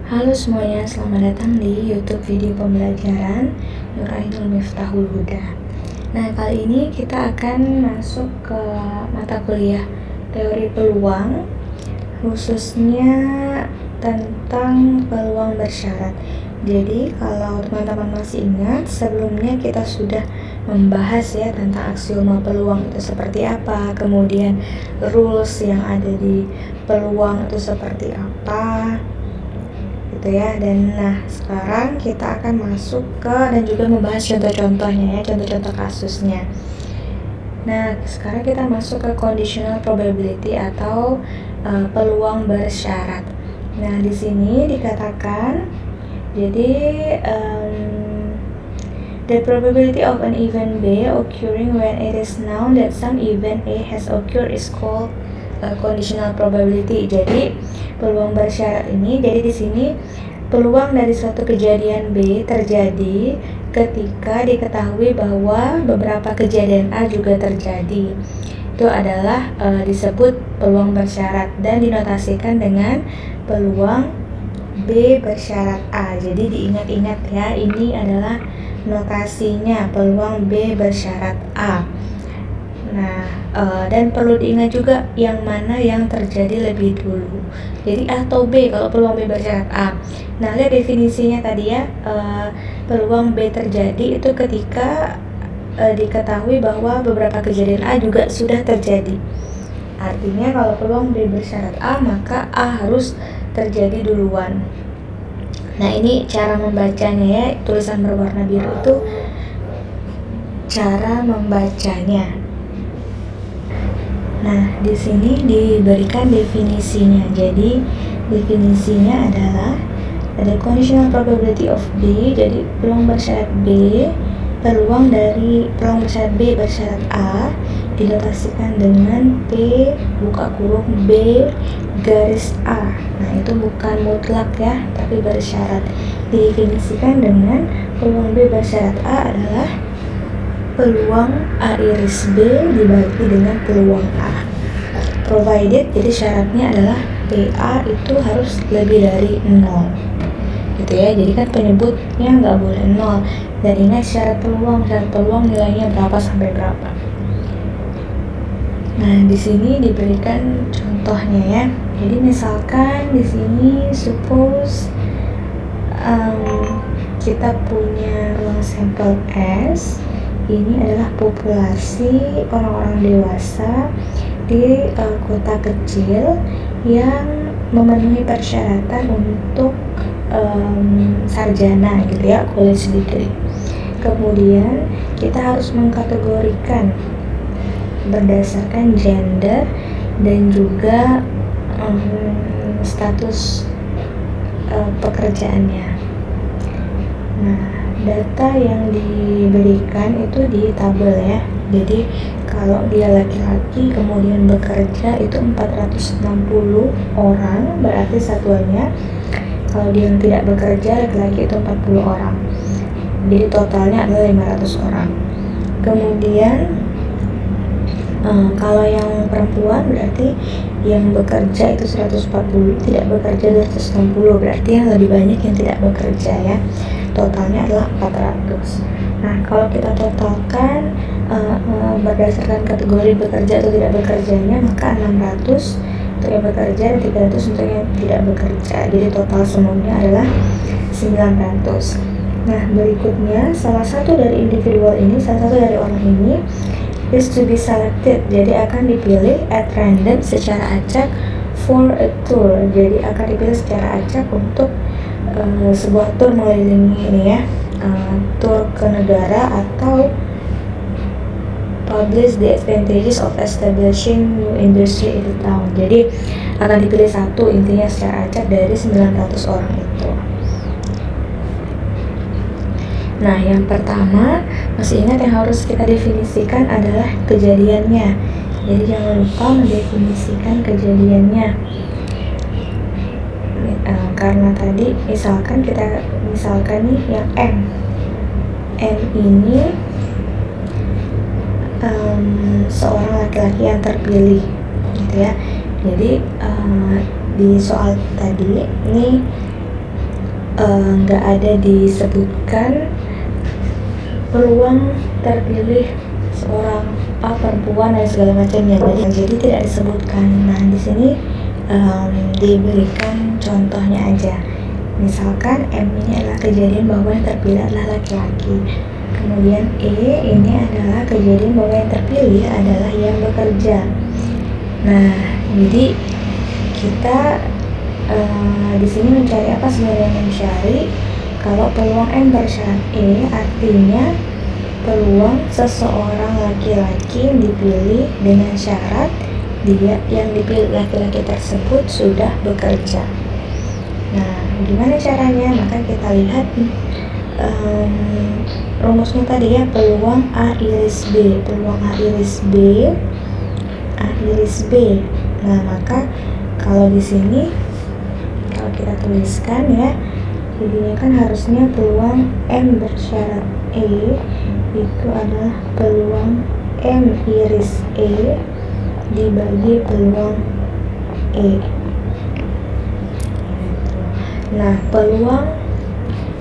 Halo semuanya, selamat datang di YouTube video pembelajaran Nur Ainul Miftahul Huda. Nah, kali ini kita akan masuk ke mata kuliah teori peluang, khususnya tentang peluang bersyarat. Jadi, kalau teman-teman masih ingat, sebelumnya kita sudah membahas ya tentang aksioma peluang itu seperti apa, kemudian rules yang ada di peluang itu seperti apa gitu ya. Dan sekarang kita akan masuk ke dan juga membahas contoh-contohnya ya, contoh-contoh kasusnya. Nah, sekarang kita masuk ke conditional probability atau peluang bersyarat. Nah, di sini dikatakan jadi the probability of an event B occurring when it is known that some event A has occurred is called conditional probability. Jadi peluang bersyarat ini, jadi di sini peluang dari suatu kejadian B terjadi ketika diketahui bahwa beberapa kejadian A juga terjadi. Itu adalah disebut peluang bersyarat dan dinotasikan dengan peluang B bersyarat A. Jadi diingat-ingat ya, ini adalah notasinya peluang B bersyarat A. Nah, dan perlu diingat juga yang mana yang terjadi lebih dulu. Jadi A atau B kalau peluang B bersyarat A. Nah, lihat definisinya tadi ya, peluang B terjadi itu ketika diketahui bahwa beberapa kejadian A juga sudah terjadi. Artinya kalau peluang B bersyarat A, maka A harus terjadi duluan. Nah, ini cara membacanya ya, tulisan berwarna biru itu cara membacanya. Nah, di sini diberikan definisinya. Jadi, definisinya adalah ada conditional probability of B, jadi peluang bersyarat B, peluang dari peluang bersyarat B bersyarat A dinotasikan dengan P buka kurung B garis A. Nah, itu bukan mutlak ya, tapi bersyarat. Didefinisikan dengan peluang B bersyarat A adalah peluang A iris B dibagi dengan peluang A. Provided, jadi syaratnya adalah PA itu harus lebih dari 0 gitu ya. Jadi kan penyebutnya nggak boleh 0. Dan ingat syarat peluang nilainya berapa sampai berapa. Nah, di sini diberikan contohnya ya. Jadi misalkan di sini suppose kita punya ruang sampel S. Ini adalah populasi orang-orang dewasa di kota kecil yang memenuhi persyaratan untuk sarjana gitu ya, college degree. Kemudian kita harus mengkategorikan berdasarkan gender dan juga status pekerjaannya. Nah, data yang diberikan itu di tabel ya. Jadi kalau dia laki-laki kemudian bekerja itu 460 orang berarti satuannya. Kalau dia yang tidak bekerja laki-laki itu 40 orang. Jadi totalnya adalah 500 orang. Kemudian kalau yang perempuan berarti yang bekerja itu 140, tidak bekerja 260, berarti yang lebih banyak yang tidak bekerja ya. Totalnya adalah 400. Nah, kalau kita totalkan berdasarkan kategori bekerja atau tidak bekerjanya, maka 600 untuk yang bekerja dan 300 untuk yang tidak bekerja. Jadi total semuanya adalah 900. Nah, berikutnya salah satu dari orang ini is to be selected, jadi akan dipilih at random secara acak for a tour, jadi akan dipilih secara acak untuk sebuah tour mengelilingi ini ya, tour ke negara atau publish the advantages of establishing new industry in the town. Jadi akan dipilih satu, intinya secara acak dari 900 orang itu. Nah, yang pertama, masih ingat yang harus kita definisikan adalah kejadiannya. Jadi jangan lupa mendefinisikan kejadiannya. Karena tadi misalkan nih yang M ini seorang laki-laki yang terpilih gitu ya. Jadi di soal tadi ini nggak ada disebutkan peluang terpilih seorang perempuan dan segala macamnya, jadi tidak disebutkan. Nah di sini diberikan contohnya aja. Misalkan M ini adalah kejadian bahwa yang terpilih adalah laki-laki. Kemudian E ini adalah kejadian bahwa yang terpilih adalah yang bekerja. Nah, jadi kita di sini mencari apa sebenarnya? Mencari kalau peluang M bersyarat E, artinya peluang seseorang laki-laki yang dipilih dengan syarat dia yang dipilih laki-laki tersebut sudah bekerja. Nah, gimana caranya? Maka kita lihat rumusnya tadi ya, peluang A iris B, peluang A iris B, A iris B. Nah, maka kalau di sini kalau kita tuliskan ya, jadinya kan harusnya peluang M bersyarat E itu adalah peluang M iris E dibagi peluang E. Nah, peluang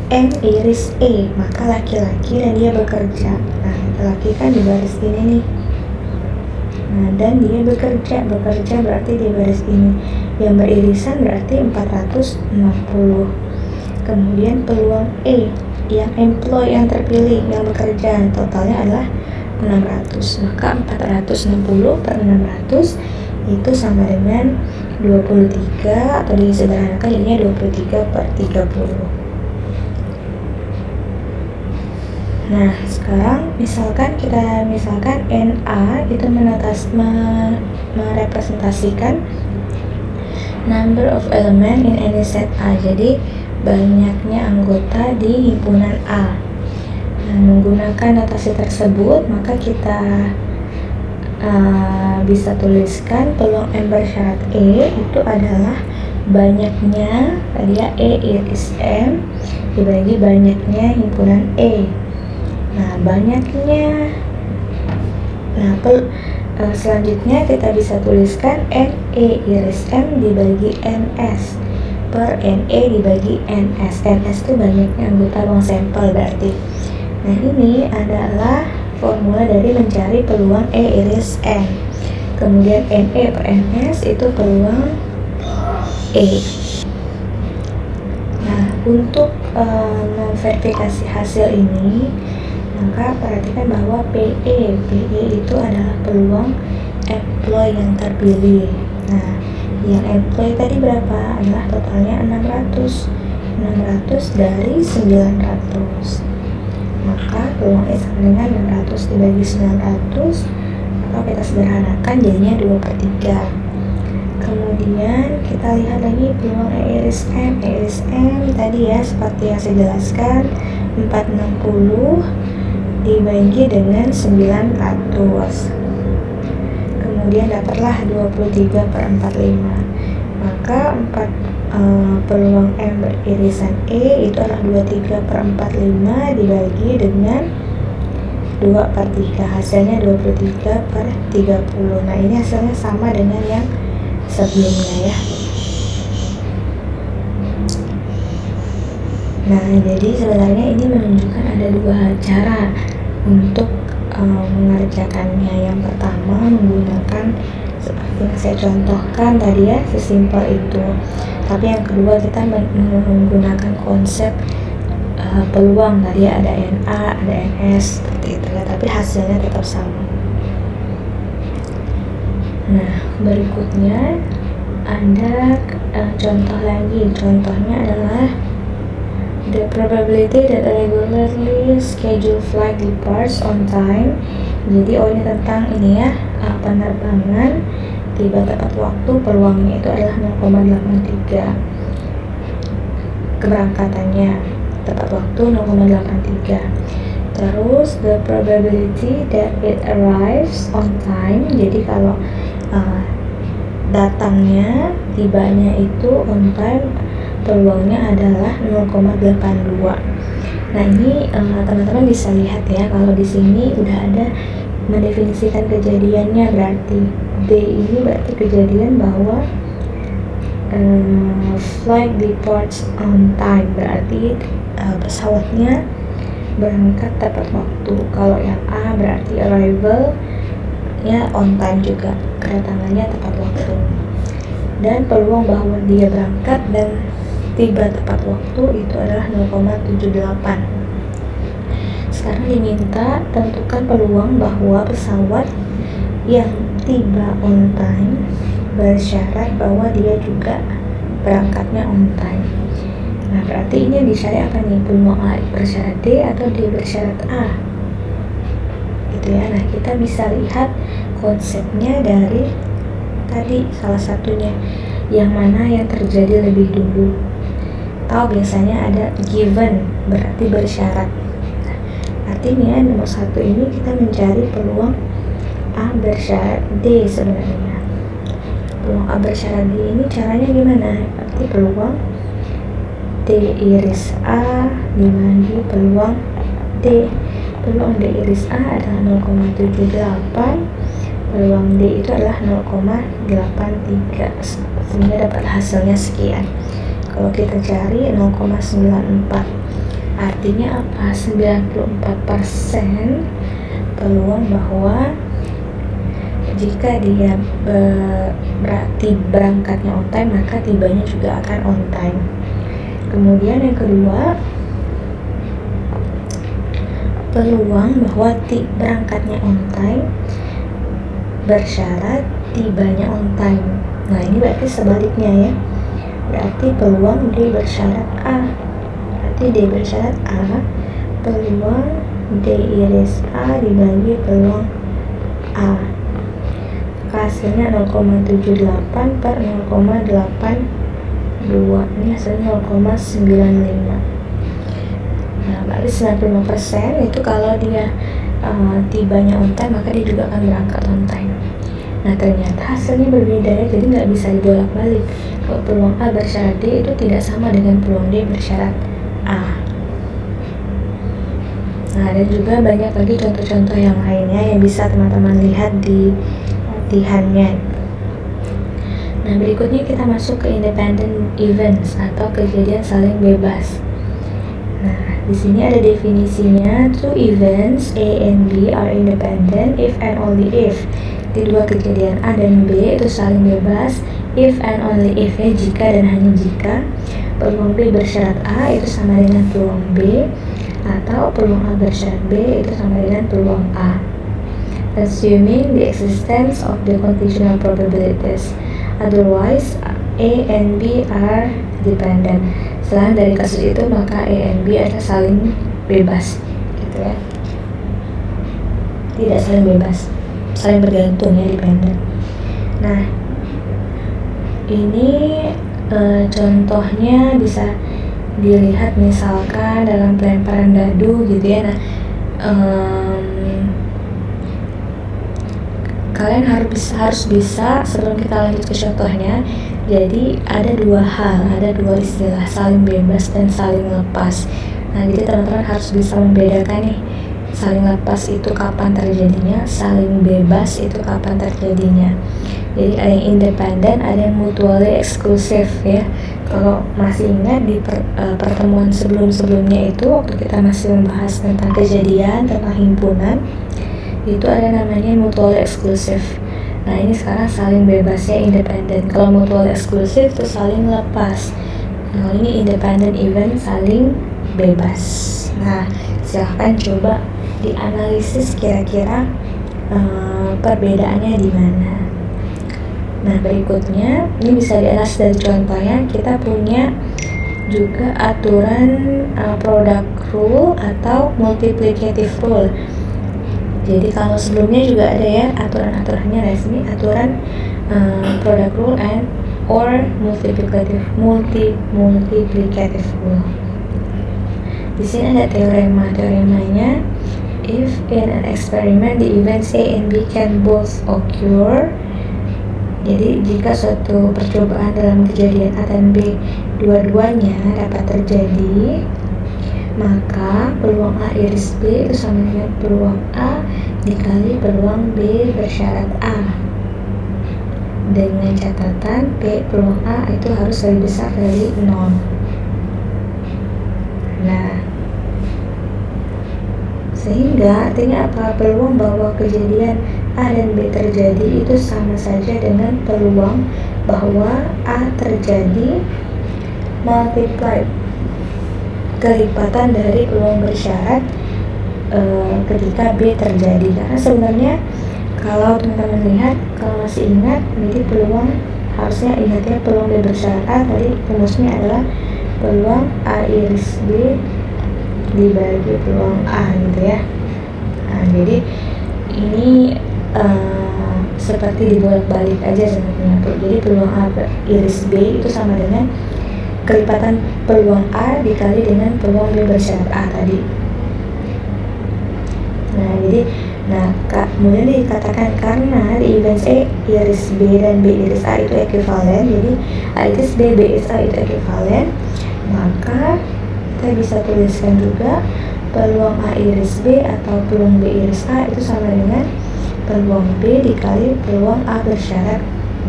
M iris E, maka laki-laki dan dia bekerja. Nah, laki-laki kan di baris ini nih. Nah, dan dia bekerja berarti di baris ini. Yang beririsan berarti 460. Kemudian peluang E, yang employee yang terpilih, yang bekerja, totalnya adalah 600. Maka 460 per 600 itu sama dengan 23, atau disederhanakan jadinya 23 per 30. Nah, sekarang misalkan NA itu merepresentasikan number of element in any set A. Jadi banyaknya anggota di himpunan A. Nah, menggunakan notasi tersebut, maka kita bisa tuliskan peluang M bersyarat E itu adalah banyaknya tadi ya, E iris M dibagi banyaknya himpunan E. Nah, banyaknya. Nah, selanjutnya kita bisa tuliskan NE iris M dibagi NS per NE dibagi NS. NS itu banyaknya anggota ruang sampel berarti. Nah, ini adalah formula dari mencari peluang E iris M. Kemudian NE per NS itu peluang E. Nah, untuk memverifikasi hasil ini, maka perhatikan bahwa PE itu adalah peluang employee yang terpilih. Nah, yang employee tadi berapa? Adalah totalnya 600 dari 900. Maka peluang E sama dengan 600 dibagi 900, atau kita sederhanakan jadinya 2/3. Kemudian kita lihat lagi peluang E iris M. E iris M tadi ya, seperti yang saya jelaskan, 460 dibagi dengan 900. Kemudian dapatlah 23 per 45. Maka peluang M beririsan E itu adalah 23 per 45 dibagi dengan 2/3. Hasilnya 23 per 30. Nah, ini hasilnya sama dengan yang sebelumnya ya. Nah, jadi sebenarnya ini menunjukkan ada dua cara untuk mengerjakannya. Yang pertama menggunakan seperti yang saya contohkan tadi ya, sesimpel itu. Tapi yang kedua kita menggunakan konsep peluang tadi ya, ada NA, ada NS seperti itu ya, tapi hasilnya tetap sama. Nah, berikutnya ada contoh lagi. Contohnya adalah the probability that a regularly scheduled flight departs on time. Jadi ini tentang ini ya, penerbangan tiba tepat waktu, peluangnya itu adalah 0,83. Keberangkatannya tepat waktu 0,83. Terus the probability that it arrives on time. Jadi kalau datangnya, tibanya itu on time, peluangnya adalah 0,82. Nah, ini teman-teman bisa lihat ya, kalau di sini udah ada mendefinisikan kejadiannya, berarti D ini berarti kejadian bahwa flight departs on time, berarti pesawatnya berangkat tepat waktu. Kalau yang A berarti arrival ya on time juga, kedatangannya tepat waktu. Dan peluang bahwa dia berangkat dan tiba tepat waktu itu adalah 0,78. Sekarang diminta tentukan peluang bahwa pesawat yang tiba on time bersyarat bahwa dia juga berangkatnya on time. Nah, berarti ini disyarat apa nih? Peluang A bersyarat D atau D bersyarat A? Gitu ya. Nah, kita bisa lihat konsepnya dari tadi salah satunya, yang mana yang terjadi lebih dulu. Atau biasanya ada given, berarti bersyarat. Nah, artinya nomor 1 ini kita mencari peluang A bersyarat D sebenarnya. Peluang A bersyarat D ini caranya gimana? Berarti peluang D iris A dibagi peluang D. Peluang D iris A adalah 0,78, peluang D itu adalah 0,83, sehingga dapat hasilnya sekian. Kalau kita cari 0,94, artinya apa? 94% peluang bahwa jika dia berarti berangkatnya on time, maka tibanya juga akan on time. Kemudian yang kedua, peluang bahwa berangkatnya on time bersyarat tibanya on time. Nah, ini berarti sebaliknya ya. Berarti peluang D bersyarat A. Berarti D bersyarat A, peluang D iris A dibagi peluang A. Hasilnya 0,78 per 0,82. Ini hasilnya 0,95. Nah, berarti 95% itu kalau dia tibanya on time, maka dia juga akan berangkat on time. Nah, ternyata hasilnya berbeda ya, jadi nggak bisa dibolak-balik. Kalau peluang A bersyarat D itu tidak sama dengan peluang D bersyarat A. Nah, dan juga banyak lagi contoh-contoh yang lainnya yang bisa teman-teman lihat di latihannya. Nah, berikutnya kita masuk ke independent events atau kejadian saling bebas. Nah, di sini ada definisinya. Two events A and B are independent if and only if. Kedua kejadian A dan B itu saling bebas if and only if, ya, jika dan hanya jika peluang B bersyarat A itu sama dengan peluang B, atau peluang A bersyarat B itu sama dengan peluang A. Assuming the existence of the conditional probabilities, otherwise A and B are dependent. Selain dari kasus itu, maka A and B adalah saling bebas, gitu ya. Tidak saling bebas, saling bergantung ya, dependent. Nah, ini contohnya bisa dilihat misalkan dalam pelemparan dadu gitu ya. Nah, kalian harus bisa sebelum kita lanjut ke contohnya. Jadi ada dua hal, ada dua istilah, saling bebas dan saling lepas. Nah, jadi teman-teman harus bisa membedakan nih, saling lepas itu kapan terjadinya, saling bebas itu kapan terjadinya. Jadi ada yang independen, ada yang mutually exclusive ya. Kalau masih ingat di pertemuan sebelum-sebelumnya itu, waktu kita masih membahas tentang kejadian, tentang himpunan, itu ada namanya mutually exclusive. Nah, ini sekarang saling bebasnya independen. Kalau mutually exclusive itu saling lepas. Kalau ini independent event saling bebas. Nah, silahkan coba dianalisis kira-kira perbedaannya di mana. Nah, berikutnya ini bisa dianalisis dari contohnya. Kita punya juga aturan product rule atau multiplicative rule. Jadi kalau sebelumnya juga ada ya aturan-aturannya resmi, aturan product rule and or multiplicative rule. Di sini ada teoremanya. If in an experiment the events A and B can both occur. Jadi jika suatu percobaan dalam kejadian A dan B dua-duanya dapat terjadi, maka peluang A iris B itu sama dengan peluang A dikali peluang B bersyarat A. dengan catatan P peluang A itu harus lebih besar dari 0. Nah, sehingga artinya apa? Peluang bahwa kejadian A dan B terjadi itu sama saja dengan peluang bahwa A terjadi multiply kelipatan dari peluang bersyarat ketika B terjadi. Karena sebenarnya kalau teman-teman lihat, kalau masih ingat, jadi peluang, harusnya ingatnya peluang B bersyarat A tadi rumusnya adalah peluang A iris B dibagi peluang A gitu ya. Nah, jadi ini seperti dibolak-balik aja sebenarnya. Jadi peluang A iris B itu sama dengan kelipatan peluang A dikali dengan peluang B bersyarat A tadi. Nah, jadi kemudian dikatakan karena di event A iris B dan B iris A itu ekuivalen, jadi A iris B, B iris A itu ekuivalen, maka kita bisa tuliskan juga peluang A iris B atau peluang B iris A itu sama dengan peluang B dikali peluang A bersyarat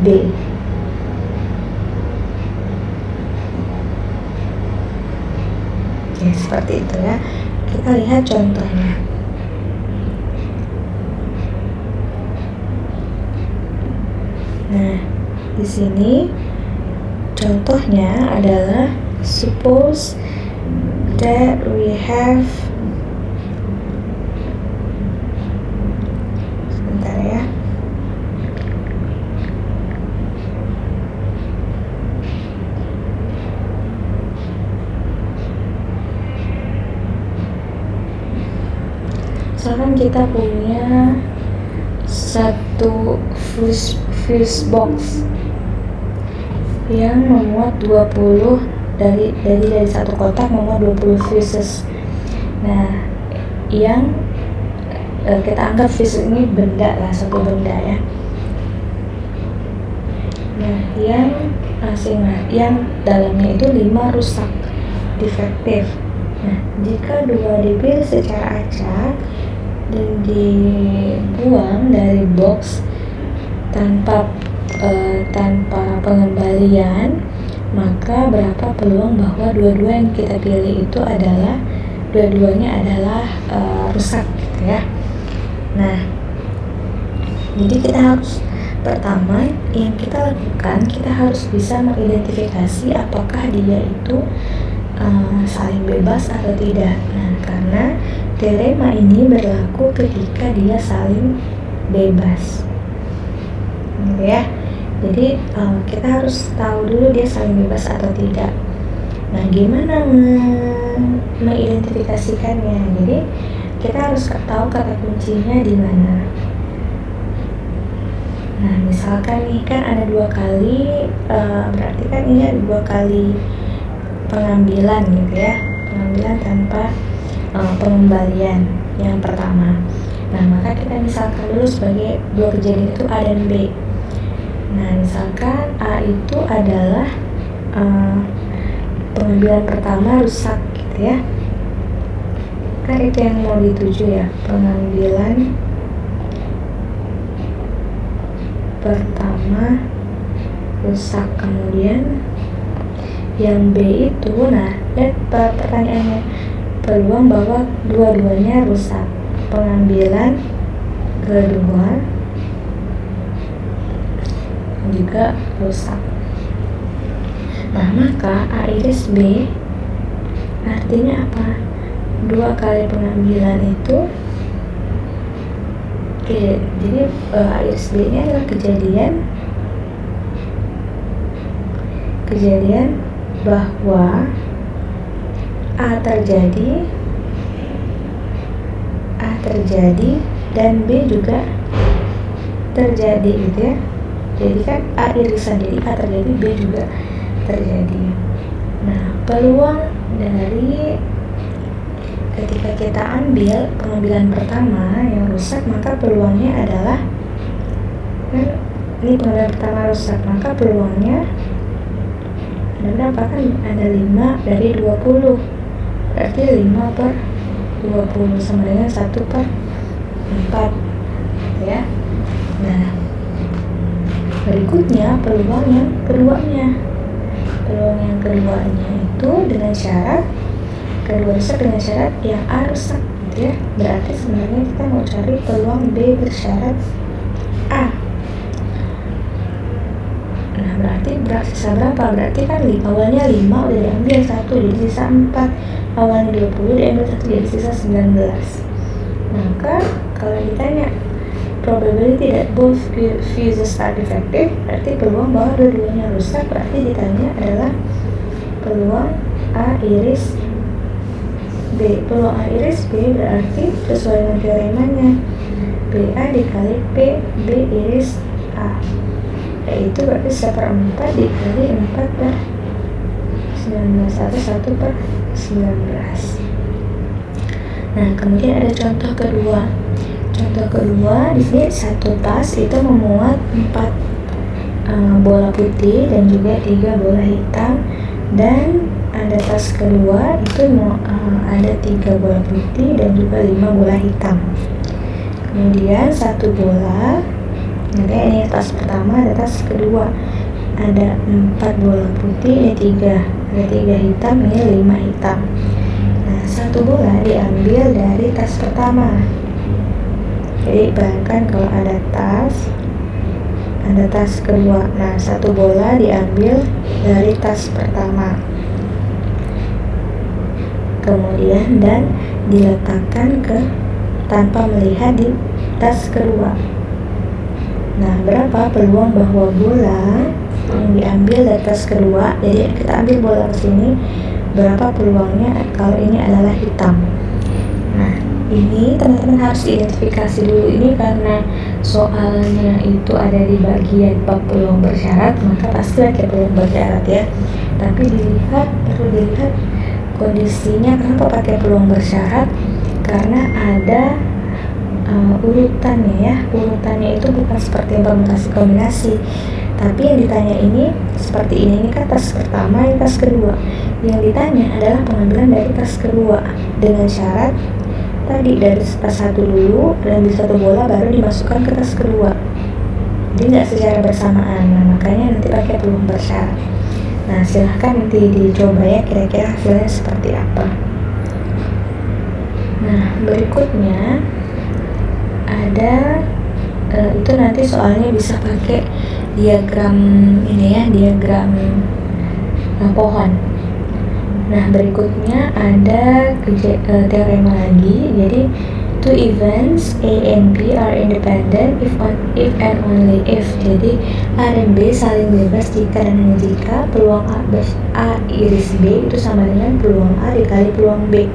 B. Oke, seperti itu ya. Kita lihat contohnya. Nah, di sini contohnya adalah suppose that we have, sebentar ya. Misalkan kita punya satu fuse box yang memuat 20 dari satu kotak memuat 20 fuses. Nah, yang kita anggap fuse ini benda lah, satu benda ya. Nah, yang dalamnya itu 5 rusak, defektif. Nah, jika 2 dipilih secara acak dan dibuang dari box tanpa pengembalian, maka berapa peluang bahwa dua-dua yang kita pilih itu adalah dua-duanya adalah rusak gitu ya. Nah, jadi kita harus, pertama yang kita lakukan, kita harus bisa mengidentifikasi apakah dia itu saling bebas atau tidak. Nah, karena teorema ini berlaku ketika dia saling bebas gitu ya. Jadi kita harus tahu dulu dia saling bebas atau tidak. Nah, gimana mengidentifikasikannya? Jadi kita harus tahu kata kuncinya di mana. Nah, misalkan nih kan ada 2 kali, berarti kan ini ada 2 kali pengambilan gitu ya, pengambilan tanpa pengembalian yang pertama. Nah, maka kita misalkan dulu sebagai 2 kejadian itu A dan B. Nah, misalkan A itu adalah pengambilan pertama rusak gitu ya, kan itu yang mau dituju ya, pengambilan pertama rusak. Kemudian yang B itu, nah lihat pertanyaannya, peluang bahwa dua-duanya rusak, pengambilan kedua juga rusak. Nah, maka A iris B artinya apa? 2 kali pengambilan itu jadi A iris B ini adalah kejadian bahwa A terjadi dan B juga terjadi gitu ya. Jadi kan A irisan, jadi A terjadi, B juga terjadi. Nah, peluang dari ketika kita ambil pengambilan pertama yang rusak, maka peluangnya adalah, kan ini pengambilan pertama rusak, maka peluangnya ada berapa? Kan ada 5 dari 20, berarti 5 per 20 sama dengan 1 per 4 ya. Nah, Berikutnya peluang yang keduanya. Peluang yang keduanya itu dengan syarat kedua rusak dengan syarat yang A rusak gitu ya. Berarti sebenarnya kita mau cari peluang B bersyarat A. Nah berarti sisa berapa? Berarti kan awalnya 5 udah diambil 1 jadi sisa 4. Awalnya 20 diambil 1 jadi sisa 19. Maka kalau ditanya probability that both fuses are defective, berarti peluang bahwa dua-duanya rusak, berarti ditanya adalah peluang A iris B. Peluang A iris B berarti sesuai dengan teoremanya BA dikali P B iris A, yaitu berarti 1/4 dikali 4 per 19 atau 1 per 19. Nah kemudian ada contoh kedua. Contoh kedua di sini satu tas itu memuat 4 bola putih dan juga 3 bola hitam, dan ada tas kedua itu ada 3 bola putih dan juga 5 bola hitam. Kemudian satu bola, ini tas pertama, ada tas kedua, ada 4 bola putih, ini 3, ada 3 hitam, ini 5 hitam. Nah satu bola diambil dari tas pertama. Jadi bayangkan kalau ada tas kedua, nah satu bola diambil dari tas pertama, kemudian dan diletakkan tanpa melihat di tas kedua. Nah berapa peluang bahwa bola yang diambil dari tas kedua, jadi kita ambil bola ke sini, berapa peluangnya kalau ini adalah hitam. Nah ini teman-teman harus identifikasi dulu, ini karena soalnya itu ada di bagian bab peluang bersyarat, maka pasti ada peluang bersyarat ya. Tapi perlu dilihat kondisinya. Kenapa pakai peluang bersyarat? Karena ada urutannya ya. Urutannya itu bukan seperti permutasi kombinasi, tapi yang ditanya ini seperti ini kan tas pertama, ini tas kedua. Yang ditanya adalah pengambilan dari tas kedua dengan syarat tadi dari tas satu dulu dan di satu bola baru dimasukkan ke tas kedua, jadi nggak secara bersamaan. Nah makanya nanti pakai peluang bersyarat. Nah silahkan nanti dicoba ya kira-kira hasilnya seperti apa. Nah berikutnya ada itu nanti soalnya bisa pakai diagram ini ya, diagram pohon. Nah berikutnya ada teorema lagi. Jadi two events A and B are independent if and only if. Jadi A dan B saling bebas jika dan hanya jika peluang A iris B itu sama dengan peluang A dikali peluang B.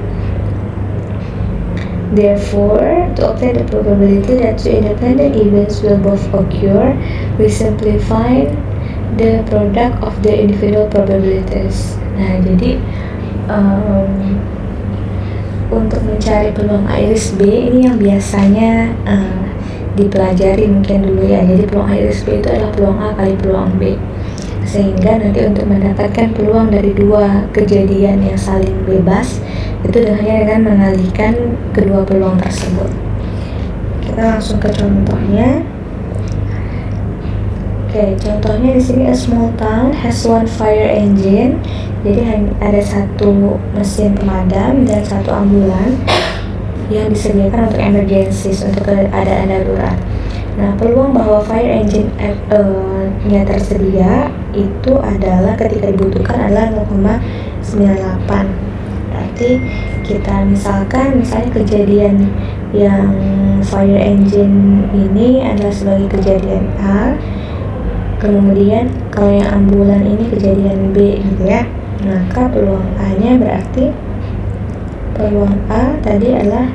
Therefore, to obtain the probability that two independent events will both occur, we simplify the product of the individual probabilities. Nah jadi untuk mencari peluang A iris B ini yang biasanya dipelajari mungkin dulu ya. Jadi peluang A iris B itu adalah peluang A kali peluang B, sehingga nanti untuk mendapatkan peluang dari dua kejadian yang saling bebas itu hanya dengan mengalihkan kedua peluang tersebut. Kita langsung ke contohnya. Oke, contohnya di sini a small town has one fire engine. Jadi ada satu mesin pemadam dan satu ambulan yang disediakan untuk emergencies, untuk keadaan darurat. Nah, peluang bahwa fire engine nya tersedia itu adalah ketika dibutuhkan adalah 0,98. Berarti kita misalnya kejadian yang fire engine ini adalah sebagai kejadian A, kemudian kalau yang ambulan ini kejadian B gitu ya. Maka peluang A-nya berarti peluang A tadi adalah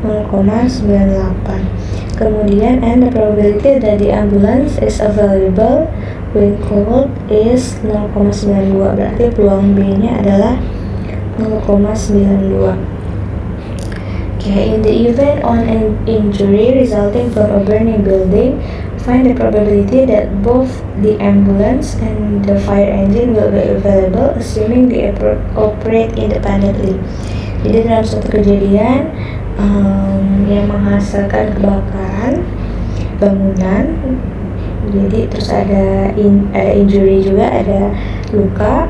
0,98. Kemudian and the probability that the ambulance is available when called is 0,92. Berarti peluang B-nya adalah 0,92. Okay, in the event on an injury resulting from a burning building, find the probability that both the ambulance and the fire engine will be available assuming they operate independently. Jadi dalam suatu kejadian yang menghasilkan kebakaran bangunan, Jadi terus ada injury juga, ada luka.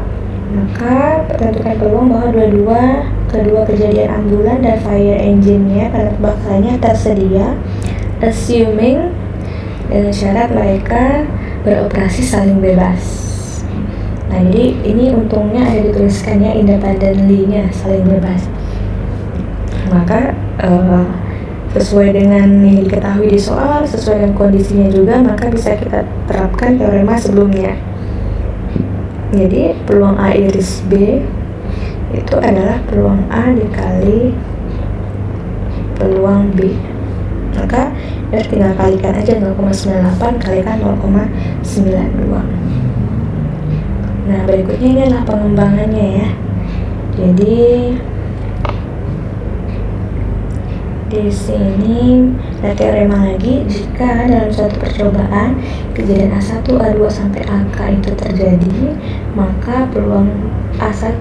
Maka tentukan peluang bahwa kedua kejadian ambulan dan fire engine-nya, penerbangnya tersedia, assuming dengan syarat mereka beroperasi saling bebas. Nah, jadi ini untungnya ada dituliskannya independently-nya, saling bebas. Maka sesuai dengan yang diketahui di soal, sesuai dengan kondisinya juga, maka bisa kita terapkan teorema sebelumnya. Jadi peluang A iris B itu adalah peluang A dikali peluang B. Maka tinggal kalikan aja 0,98 kalikan 0,92. Nah, berikutnya ini adalah pengembangannya ya. Jadi di sini ada teorema lagi, jika dalam suatu percobaan kejadian A1, A2 sampai AK itu terjadi, maka peluang A1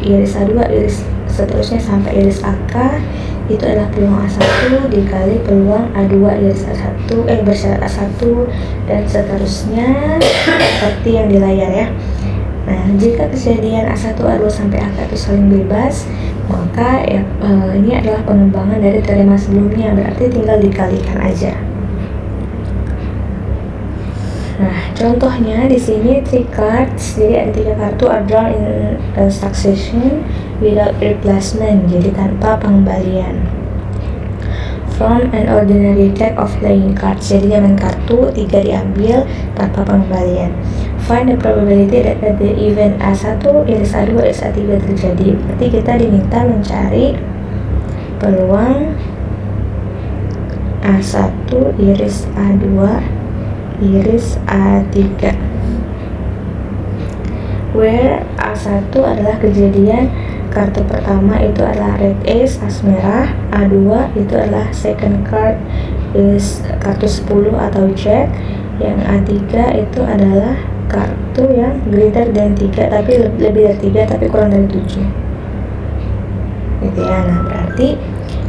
iris A2 iris seterusnya sampai iris AK itu adalah peluang A1 dikali peluang A2 iris A1 bersyarat A1 dan seterusnya seperti yang di layar ya. Nah, jika kejadian A1, A2 sampai AK itu saling bebas, maka ini adalah pengembangan dari teorema sebelumnya, berarti tinggal dikalikan aja. Nah, contohnya di sini 3 cards, jadi ada 3 kartu are drawn in succession without replacement, jadi tanpa pengembalian. From an ordinary deck of playing cards, jadi jangan kartu 3 diambil tanpa pengembalian. Find the probability that the event A1 iris A2 iris A3 terjadi. Berarti kita diminta mencari peluang A1 iris A2 iris A3, where A1 adalah kejadian kartu pertama itu adalah red ace, as merah. A2 itu adalah second card is kartu 10 atau jack. Yang A3 itu adalah kartu yang greater than 3 tapi lebih dari 3 tapi kurang dari 7 gitu ya. Nah, berarti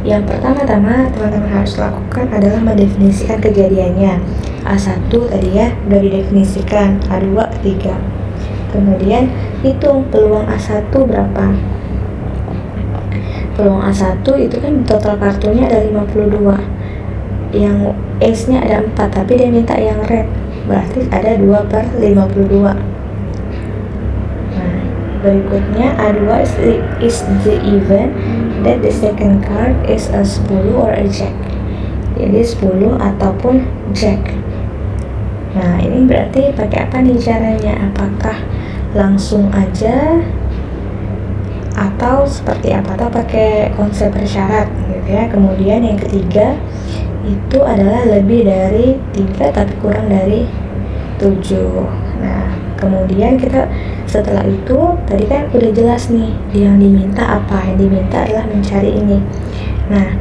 yang pertama-tama teman-teman harus lakukan adalah mendefinisikan kejadiannya. A1 tadi ya udah didefinisikan, A2 ketiga. Kemudian hitung peluang A1 berapa. Peluang A1 itu kan total kartunya ada 52, yang ace nya ada 4 tapi dia minta yang red, berarti ada 2/52. Nah, berikutnya A2 is the event that the second card is a 10 or a jack, jadi 10 ataupun jack. Nah, ini berarti pakai apa nih caranya, apakah langsung aja atau seperti apa, atau pakai konsep bersyarat gitu ya. Kemudian yang ketiga itu adalah lebih dari 3 tapi kurang dari 7. Nah, kemudian kita setelah itu tadi kan udah jelas nih yang diminta apa, yang diminta adalah mencari ini. Nah,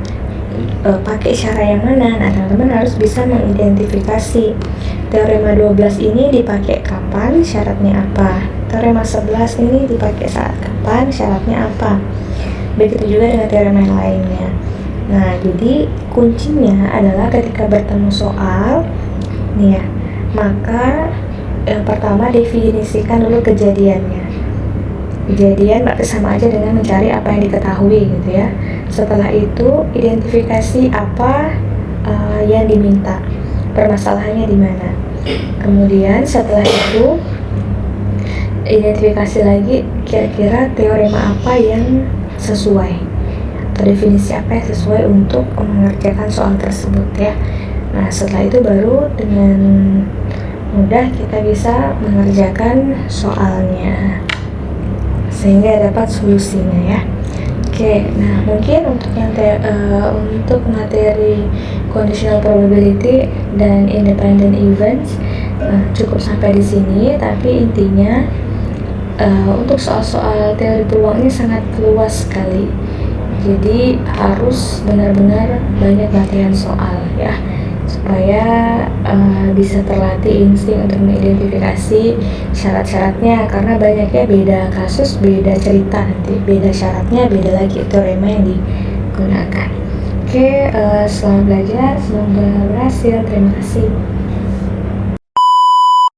pakai cara yang mana? Nah, teman-teman harus bisa mengidentifikasi teorema 12 ini dipakai kapan, syaratnya apa. Teorema 11 ini dipakai saat kapan, syaratnya apa. Begitu juga dengan teorema yang lainnya. Nah, jadi kuncinya adalah ketika bertemu soal nih ya, maka yang pertama definisikan dulu kejadiannya. Kejadian berarti sama aja dengan mencari apa yang diketahui gitu ya. Setelah itu identifikasi apa yang diminta, permasalahannya di mana. Kemudian setelah itu identifikasi lagi kira-kira teorema apa yang sesuai atau definisi apa yang sesuai untuk mengerjakan soal tersebut ya. Nah, setelah itu baru dengan mudah kita bisa mengerjakan soalnya sehingga dapat solusinya ya. Oke, nah mungkin untuk yang untuk materi conditional probability dan independent events cukup sampai di sini. Tapi intinya untuk soal-soal teori peluang ini sangat luas sekali. Jadi harus benar-benar banyak latihan soal ya, supaya bisa terlatih insting untuk mengidentifikasi syarat-syaratnya, karena banyaknya beda kasus, beda cerita, nanti beda syaratnya, beda lagi teorema yang digunakan. Oke, selamat belajar, semoga berhasil. Terima kasih.